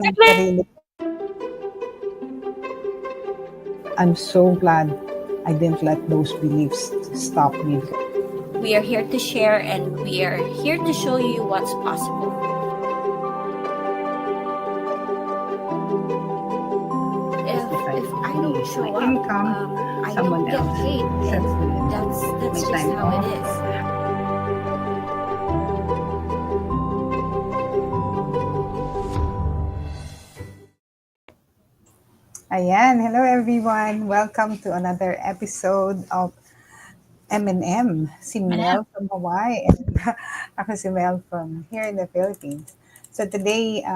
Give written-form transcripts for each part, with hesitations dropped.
Really, I'm so glad I didn't let those beliefs stop me. We are here to share and we are here to show you what's possible. If I don't show up, I don't get paid, and that's just how it is. Ayan, hello everyone. Welcome to another episode of M&M. Si Mel from Hawaii and ako si Mel from here in the Philippines. So today,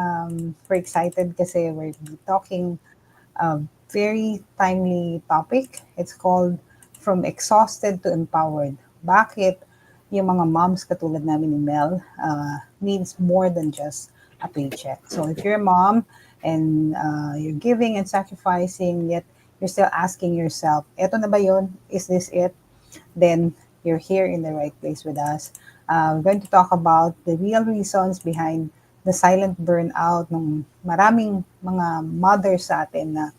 we're excited kasi we're talking a very timely topic. It's called From Exhausted to Empowered. Bakit yung mga moms katulad namin ni Mel needs more than just a paycheck. So if you're a mom and you're giving and sacrificing, yet you're still asking yourself, eto na ba yun? Is this it? Then you're here in the right place with us. We're going to talk about the real reasons behind the silent burnout ng maraming mga mothers sa atin na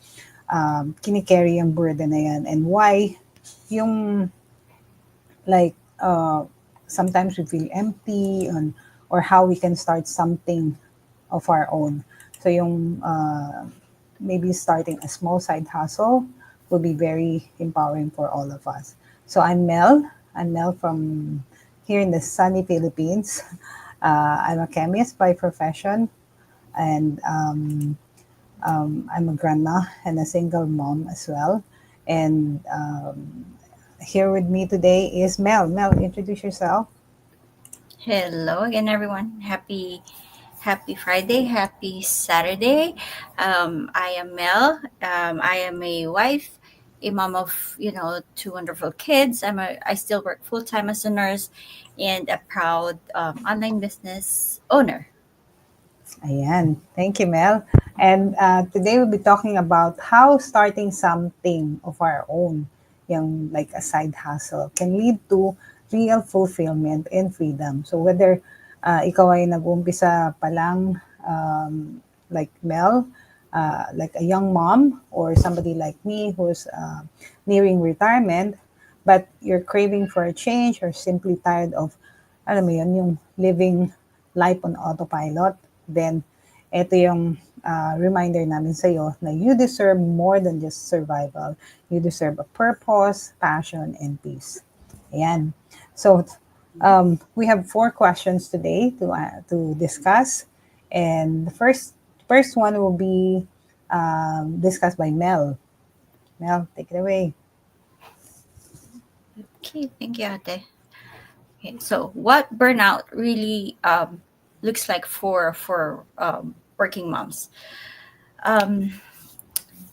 kinikerry yung burden na yan, and why yung like sometimes we feel empty or how we can start something of our own. So yung maybe starting a small side hustle will be very empowering for all of us. So I'm Mel. I'm Mel from here in the sunny Philippines. I'm a chemist by profession, and I'm a grandma and a single mom as well. And here with me today is Mel. Mel, introduce yourself. Hello again, everyone. Happy Friday, happy Saturday. I am Mel. I am a wife, a mom of two wonderful kids. I still work full time as a nurse, and a proud online business owner. Ayan. Thank you, Mel. And today we'll be talking about how starting something of our own, yung like a side hustle, can lead to real fulfillment and freedom. So whether ikaw ay nag-umpisa pa lang like Mel, like a young mom, or somebody like me who's nearing retirement, but you're craving for a change or simply tired of, alam mo yun, yung living life on autopilot, then ito yung reminder namin sa'yo na you deserve more than just survival. You deserve a purpose, passion, and peace. Ayan. So, we have 4 questions today to discuss. And the first one will be discussed by Mel. Mel, take it away. Okay, thank you, Ate. Okay, so what burnout really looks like for working moms? Um,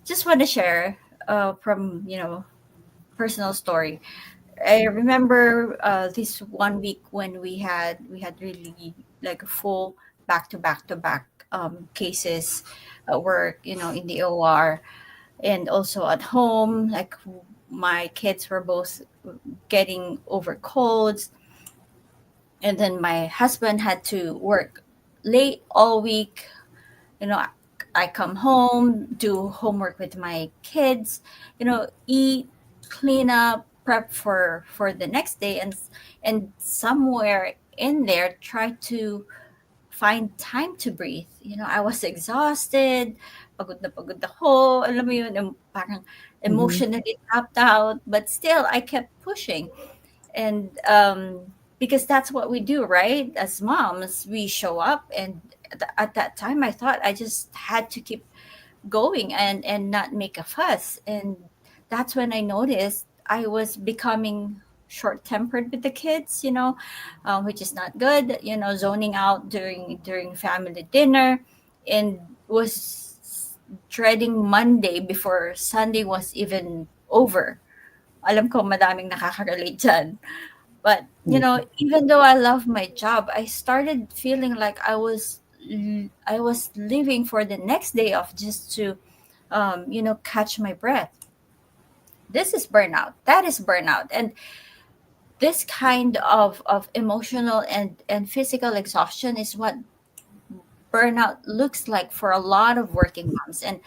just want to share from personal story. I remember this one week when we had really like a full back to back cases at work, in the OR, and also at home. Like my kids were both getting over colds, and then my husband had to work late all week. you know I come home, do homework with my kids, eat, clean up, prep for the next day, and somewhere in there try to find time to breathe. I was exhausted, pagod na ako, alam mo yun, parang Mm-hmm. emotionally tapped out, but still I kept pushing. And because that's what we do, right? As moms, we show up, and at that time I thought I just had to keep going and not make a fuss. And that's when I noticed I was becoming short tempered with the kids, which is not good. Zoning out during family dinner, and was dreading Monday before Sunday was even over. Alam ko madaming nakaka-relate dyan. But, even though I love my job, I started feeling like I was living for the next day off just to catch my breath. This is burnout. That is burnout. And this kind of emotional and physical exhaustion is what burnout looks like for a lot of working moms. And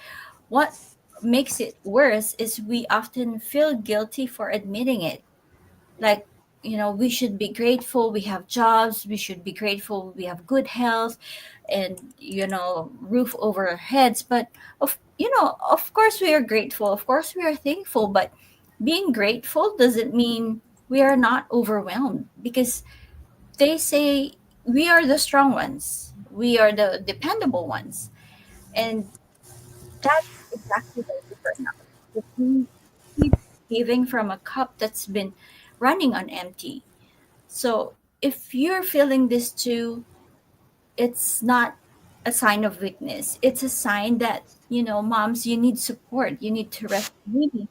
what makes it worse is we often feel guilty for admitting it. Like, we should be grateful we have jobs, we should be grateful we have good health, and roof over our heads. But of course we are grateful, of course we are thankful, but being grateful doesn't mean we are not overwhelmed, because they say we are the strong ones, we are the dependable ones. And that's exactly why we burn out. If we keep giving from a cup that's been running on empty. So if you're feeling this too, it's not a sign of weakness. It's a sign that, moms, you need support. You need to rest. Really,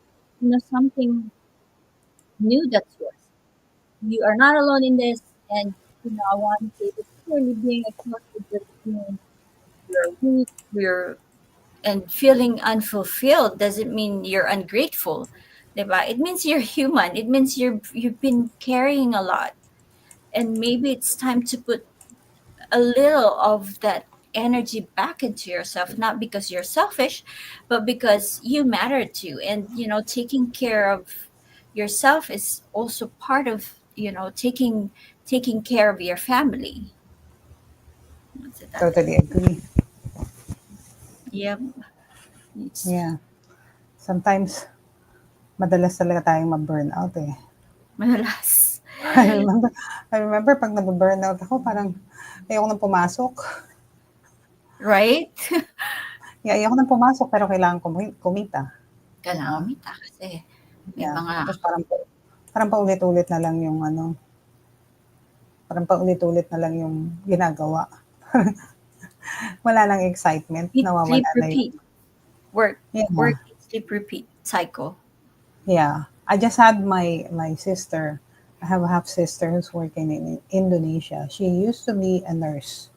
something new that's yours. You are not alone in this. And, I want to say this clearly: being exhausted doesn't mean you're weak, and feeling unfulfilled doesn't mean you're ungrateful. Diba? It means you're human. It means you've been carrying a lot. And maybe it's time to put a little of that energy back into yourself, not because you're selfish, but because you matter too. And taking care of yourself is also part of taking care of your family. What's it that? Totally agree. Yep. It's Yeah. Sometimes, madalas talaga tayong ma-burnout eh. madalas. I remember, I remember pag nababurnout ako, parang ayoko nang pumasok. Right? Yeah, ayoko nang pumasok pero kailangan kumita. Kailangan Diba? kumita kasi may Yeah. mga Tapos parang paulit-ulit na lang yung ano, parang paulit-ulit na lang yung ginagawa. Wala nang excitement, eat, sleep, nawawala na yung, repeat. Work, yeah, work, eat, sleep, repeat cycle. yeah. I just had my sister. I have a half sister who's working in Indonesia. She used to be a nurse.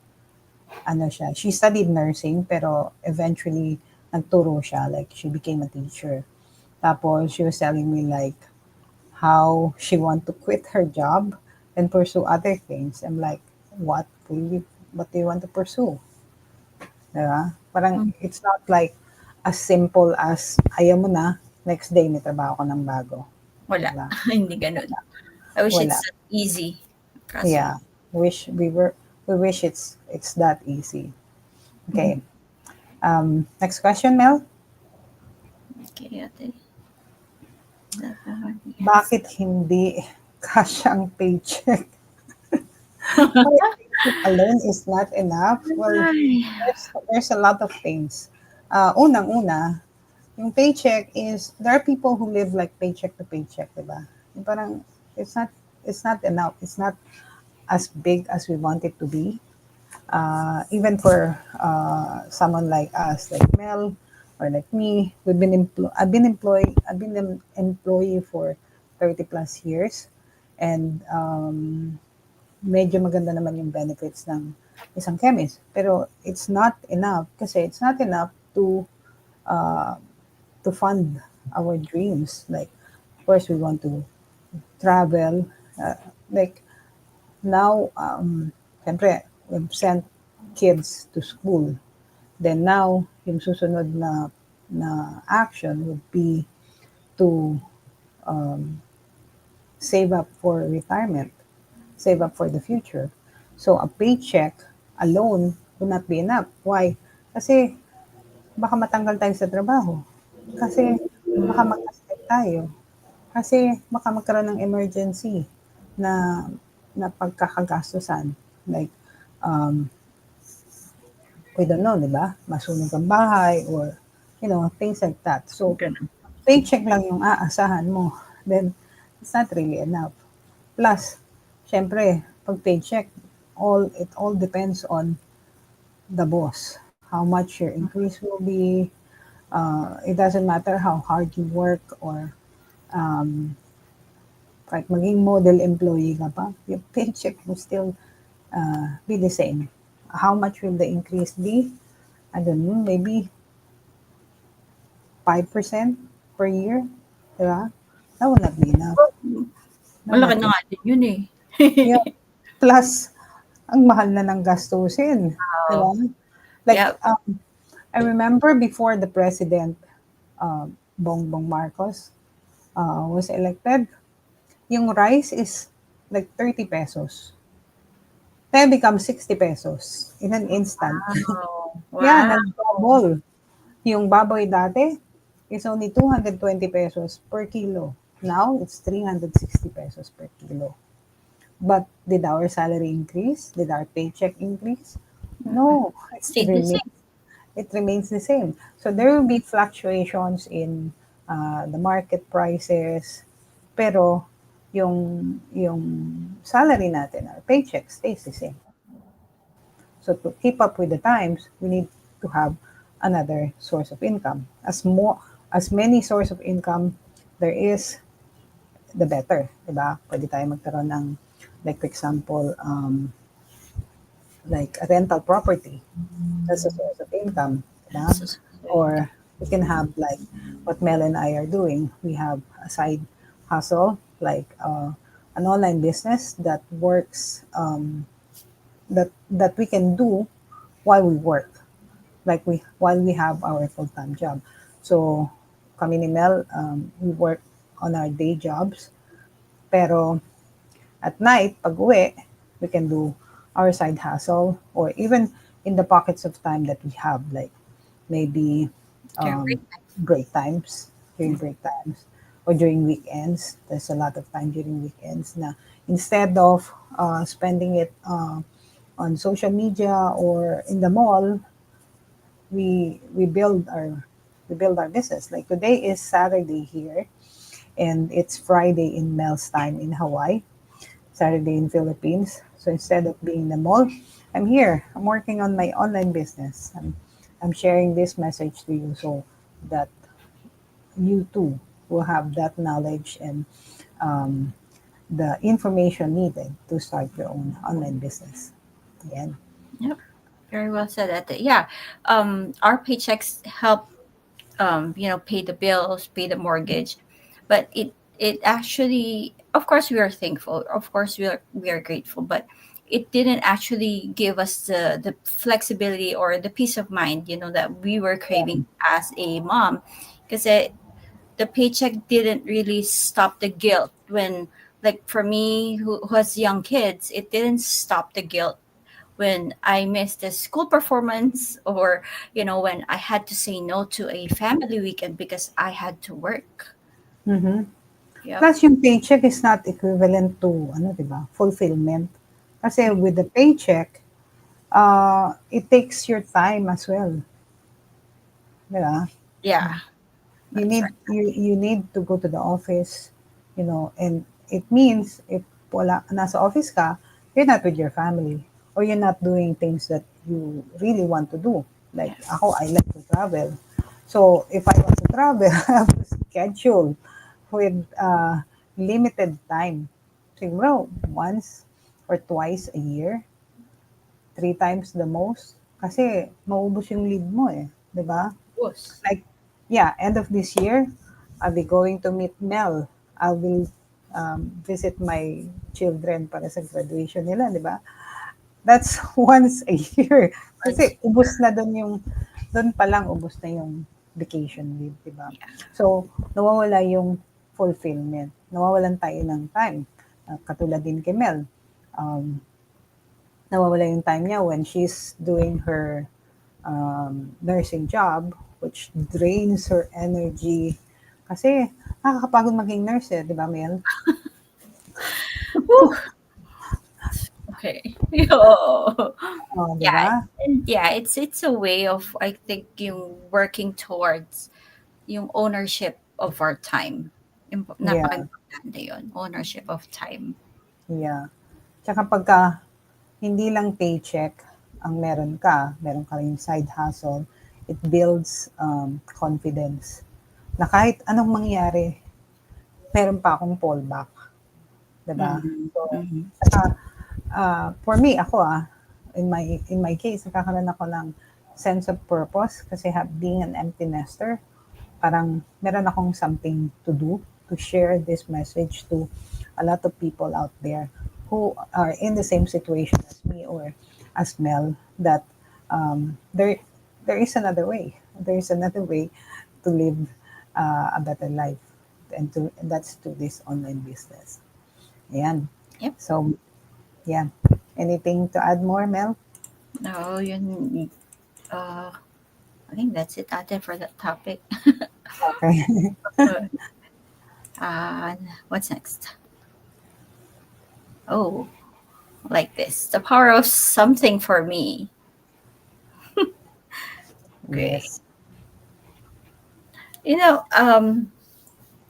Ano siya, she studied nursing pero eventually nagturo siya, like she became a teacher. Tapos she was telling me like how she want to quit her job and pursue other things. I'm like, what do you want to pursue? Diba? Parang Mm, it's not like as simple as ayaw mo na, next day may trabaho ka ng bago. wala. Diba? Hindi ganun. I wish Wala. it's that easy. Kaso, Yeah. We wish it's that easy. mhm. Okay. Next question, Mel. Okay, ate. That one, yes. Bakit hindi kasya ang paycheck? Why paycheck alone is not enough? Well, Ay, there's a lot of things. Unang-una, yung paycheck is, there are people who live like paycheck to paycheck, diba? Yung parang, it's not, it's not enough. It's not as big as we want it to be. Even for someone like us, like Mel or like me, I've been an employee for 30 plus years, and medyo maganda naman yung benefits ng isang chemist. Pero it's not enough kasi it's not enough to fund our dreams. Like, of course, we want to travel. Like now, syempre, we've sent kids to school. Then now, yung susunod na action would be to save up for retirement, save up for the future. So a paycheck alone will not be enough. Why? Kasi baka matanggal tayo sa trabaho. Kasi baka mag-asset tayo. Kasi baka magkaroon ng emergency na na pagkakagastusan. Like, um, we don't know, di ba? Masunog ang bahay or, things like that. So, ganun. paycheck lang yung aasahan mo. Then, it's not really enough. Plus, syempre, pag paycheck, it all depends on the boss. How much your increase will be. It doesn't matter how hard you work or kahit maging model employee ka pa, your paycheck will still be the same. How much will the increase be? I don't know, maybe 5% per year. Diba? That will not be enough. That will Malaki not na be. nga din yun eh. Yeah. Plus, ang mahal na ng gastusin. Diba? Wow. Like, Yep. I remember before the president, Bongbong Marcos, was elected, yung rice is like 30 pesos. Then becomes 60 pesos in an instant. Wow. Yeah, Wow. nag-double. Yung baboy dati is only 220 pesos per kilo. Now, it's 360 pesos per kilo. But did our salary increase? Did our paycheck increase? Mm-mm. No, Stayed the same. it remains the same. So there will be fluctuations in the market prices, pero yung salary natin, our paycheck stays the same. So to keep up with the times, we need to have another source of income. As many source of income there is, the better, 'di ba? Pwede tayo magkaroon ng, like for example, like a rental property. That's a source of income, 'di ba? That's also Or we can have like what Mel and I are doing. We have a side hustle, like an online business that works, that we can do while we work, like we while we have our full-time job. So kami ni Mel, we work on our day jobs, pero at night, pag uwi, we can do our side hustle, or even in the pockets of time that we have, like maybe during um, break break times, during time. break times, or during weekends. There's a lot of time during weekends na instead of spending it on social media or in the mall, we build our business. Like today is Saturday here, and it's Friday in Mel's time in Hawaii, Saturday in Philippines. So instead of being in the mall, I'm here. I'm working on my online business. I'm sharing this message to you so that you too will have that knowledge and um, the information needed to start your own online business. Yan. Yep. Very well said. That yeah, our paychecks help pay the bills, pay the mortgage, but it actually, of course, we are thankful. Of course, we are grateful, but it didn't actually give us the flexibility or the peace of mind, that we were craving as a mom, because the paycheck didn't really stop the guilt when, like for me who has young kids, it didn't stop the guilt when I missed a school performance, or when I had to say no to a family weekend because I had to work. Mm-hmm. Yep. Plus, yung paycheck is not equivalent to, ano, di ba, fulfillment. Kasi Mm, with the paycheck, it takes your time as well. Di ba? yeah, that's right. You need to go to the office, and it means if nasa office ka, you're not with your family, or you're not doing things that you really want to do. Like Yes. ako, I like to travel. So if I want to travel, I have to schedule with limited time. Siguro once or twice a year, three times the most. Kasi maubos yung leave mo eh. 'Di ba? Was. Like, yeah, end of this year, I'll be going to meet Mel. I will visit my children para sa graduation nila, di ba? That's once a year. Once. Kasi ubos na doon pa lang ubos na yung vacation leave, di ba? Yeah. So, nawawala yung fulfillment. Nawawalan tayo ng time. Katulad din kay Mel. Um, nawawala yung time niya when she's doing her nursing job, which drains her energy. Kasi nakakapagod maging nurse eh, di ba, Mel? Whew. Okay. Yo. Oh, di Yeah. ba? And yeah, it's a way of, I think, yung working towards yung ownership of our time. Yeah, Napaka-importante yun. Ownership of time. yeah. Tsaka pagka hindi lang paycheck ang meron ka rin side hustle, it builds confidence. Na kahit anong mangyari, meron pa akong fallback. Di ba? Mm-hmm. So, Mm-hmm. saka, for me, ako in my case, nakakaroon ako ng sense of purpose kasi being an empty nester, parang meron akong something to do to share this message to a lot of people out there who are in the same situation as me or as Mel, that there there is another way. There is another way to live a better life, and that's to this online business. Ayan. Yep. So yeah. Anything to add more, Mel? No, you. Uh, I think that's it. Ate, for that topic. Okay. uh, what's next? Oh, like this. The power of something for me. Great. Yes. You know,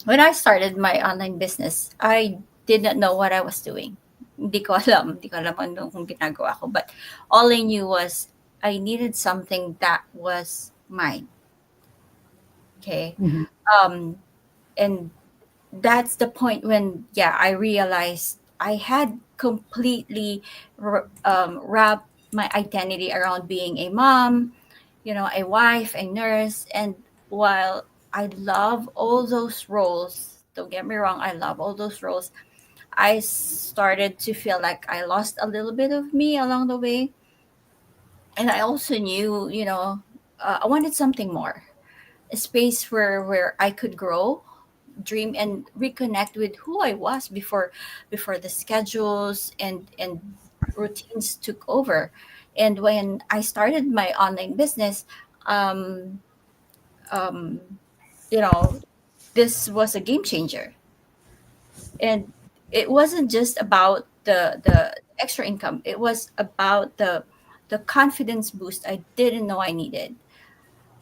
when I started my online business, I did not know what I was doing. Hindi ko alam anong ginagawa ko. But all I knew was I needed something that was mine. Okay. Hmm. Um, and that's the point when, yeah, I realized I had completely wrapped my identity around being a mom, a wife, a nurse. And while I love all those roles, don't get me wrong, I love all those roles, I started to feel like I lost a little bit of me along the way. And I also knew, I wanted something more, a space where I could grow, dream, and reconnect with who I was before the schedules and routines took over. And when I started my online business, um, um, you know, this was a game changer. And it wasn't just about the extra income. It was about the confidence boost I didn't know I needed.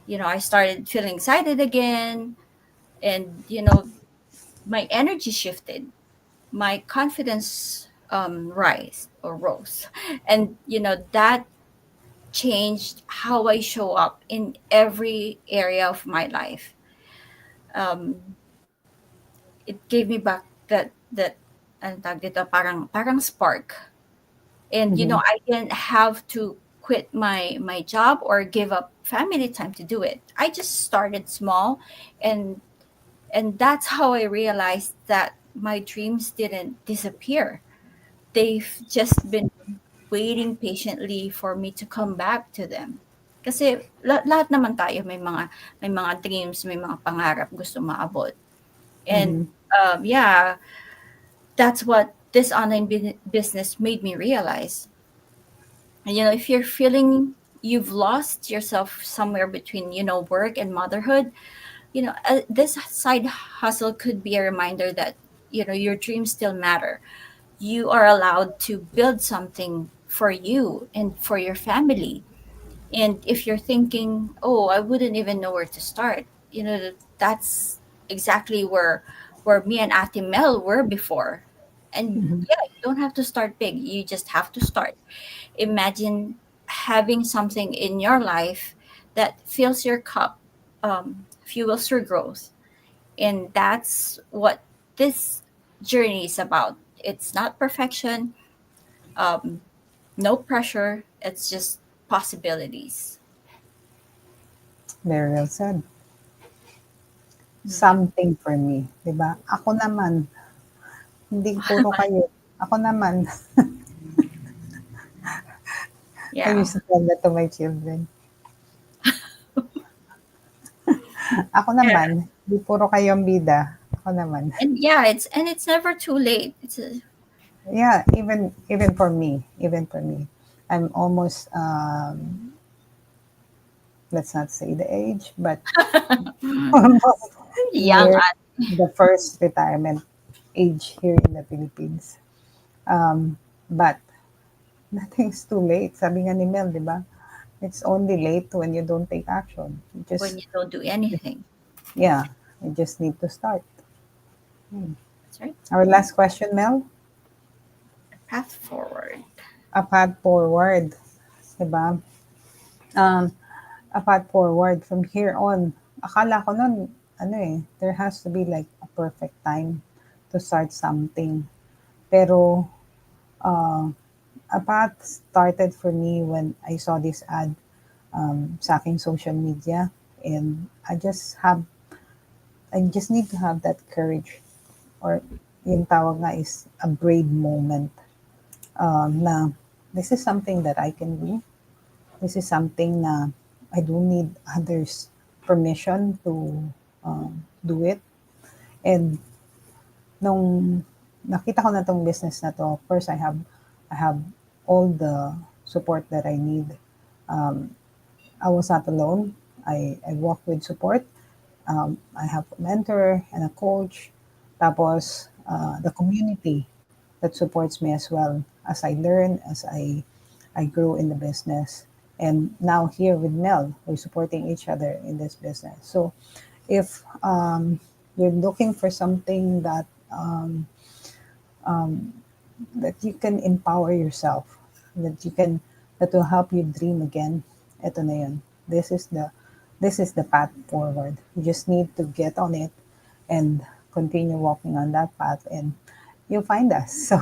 I started feeling excited again, and my energy shifted, my confidence rose, and that changed how I show up in every area of my life. um, it gave me back that ang tawag dito, parang spark. And Hmm. I didn't have to quit my job or give up family time to do it. I just started small, and that's how I realized that my dreams didn't disappear. They've just been waiting patiently for me to come back to them. Kasi lahat naman tayo may mga dreams, may mga pangarap gusto maabot. And Hmm. yeah, that's what this online business made me realize. And if you're feeling you've lost yourself somewhere between, work and motherhood, this side hustle could be a reminder that, your dreams still matter. You are allowed to build something for you and for your family. And if you're thinking, oh, I wouldn't even know where to start, that's exactly where me and Ate Mel were before. And Hmm. yeah, you don't have to start big. You just have to start. Imagine having something in your life that fills your cup, fuels your growth. And that's what this journey is about. It's not perfection, um, no pressure, it's just possibilities. Very well said. Mhm. Something for me, 'di ba? Ako naman, hindi puro kayo. Ako naman, I Yeah. used to tell that to my children. Ako Yeah. naman, hindi puro kayo ang bida. Ako naman. And yeah, it's never too late. Yeah, even for me, I'm almost let's not say the age, but almost Young near at the first retirement age here in the Philippines. But nothing's too late. Sabi nga ni Mel, di ba? It's only late when you don't take action. when you don't do anything. Yeah, you just need to start. That's right. Our last question, Mel, Path forward. a path forward, di ba? Um, a path forward from here on. Akala ko nun, ano eh, there has to be like a perfect time to start something. Pero a path started for me when I saw this ad sa aking social media, and I just need to have that courage, or yung tawag nga is a brave moment, na this is something that I can do. this is something na I don't need others' permission to do it. And nung nakita ko na tong business na to, of course I have all the support that I need. I was not alone. I walk with support. I have a mentor and a coach. Tapos, the community that supports me as well as I learn, as I grow in the business. And now here with Mel, we're supporting each other in this business. So if you're looking for something that you can empower yourself, that will help you dream again, eto na yun. This is the path forward. You just need to get on it and continue walking on that path, and you'll find us. So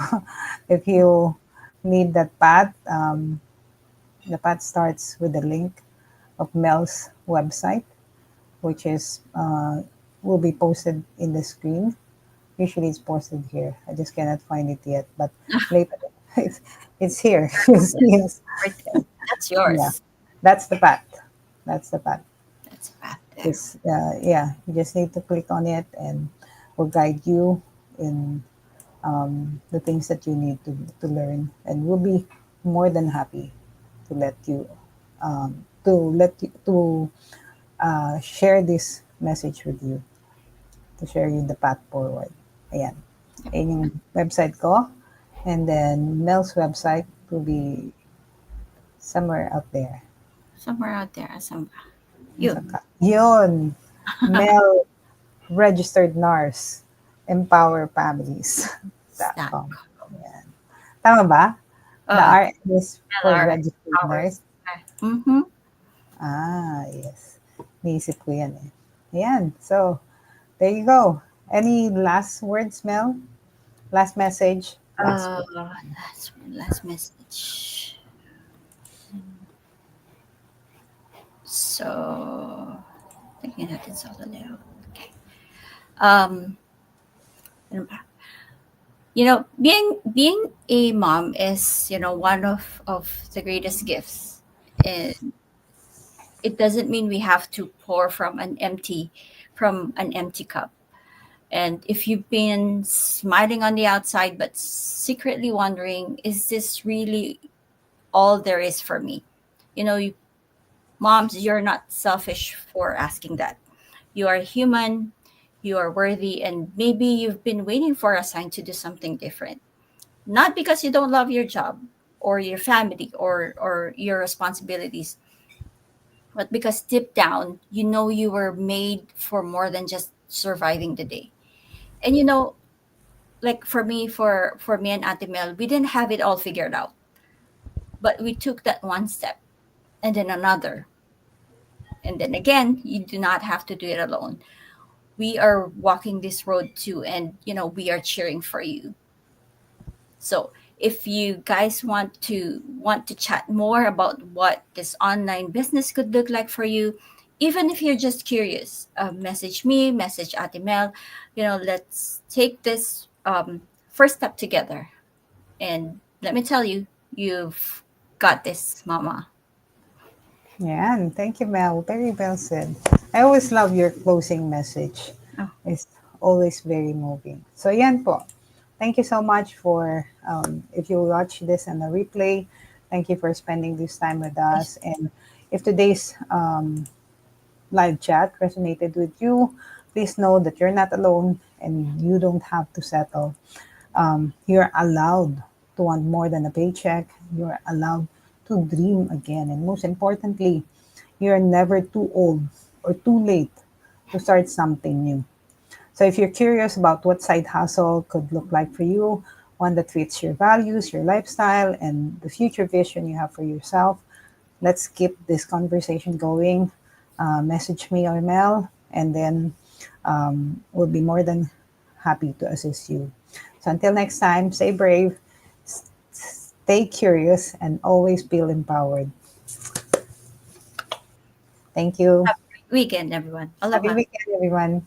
if you need that path, the path starts with the link of Mel's website, which is will be posted in the screen. Usually it's posted here. I just cannot find it yet, but later it's, it's here. Yes, Right there. That's yeah, yours. that's the path. That's the path. That's a path there. It's yeah, you just need to click on it, and we'll guide you in the things that you need to learn, and we'll be more than happy to let you to share this message with you, to share you the path forward. Ayan. Ayan yung website ko. And then Mel's website will be somewhere out there. Somewhere out there. Yun. Yun. Mel registered nurse. Empower That. families.com. Ayan. Tama ba? The Uh, R is for LR registered hours. nurse. Mm-hmm. Ah, yes. Naisip ko yan eh. Ayan. So, there you go. Any last words, Mel? Last message? Last word. That's one last message. So, tingnan natin sa layout. Okay. Um, ano ba? Being a mom is, one of the greatest gifts. And it doesn't mean we have to pour from an empty cup. And if you've been smiling on the outside but secretly wondering, is this really all there is for me? Moms, you're not selfish for asking that. You are human, you are worthy, and maybe you've been waiting for a sign to do something different. Not because you don't love your job or your family or your responsibilities, but because deep down, you know you were made for more than just surviving the day. And like for me and Ate Mel, we didn't have it all figured out, but we took that one step and then another. And then again, you do not have to do it alone. We are walking this road too, and we are cheering for you. So if you guys want to chat more about what this online business could look like for you, even if you're just curious, message me, message Atimel. Let's take this first step together. And let me tell you, you've got this, Mama. Yeah, and thank you, Mel. Very well said. I always love your closing message. Oh, It's always very moving. So, yan po. Thank you so much for, if you watch this on a replay, thank you for spending this time with us. And if today's live chat resonated with you, please know that you're not alone and you don't have to settle. You're allowed to want more than a paycheck. You're allowed to dream again. And most importantly, you're never too old or too late to start something new. So if you're curious about what side hustle could look like for you, one that fits your values, your lifestyle, and the future vision you have for yourself, let's keep this conversation going. Message me or Mel, and then we'll be more than happy to assist you. So until next time, stay brave, stay curious, and always feel empowered. Thank you. have a great weekend, everyone. Happy Aloha. weekend, everyone.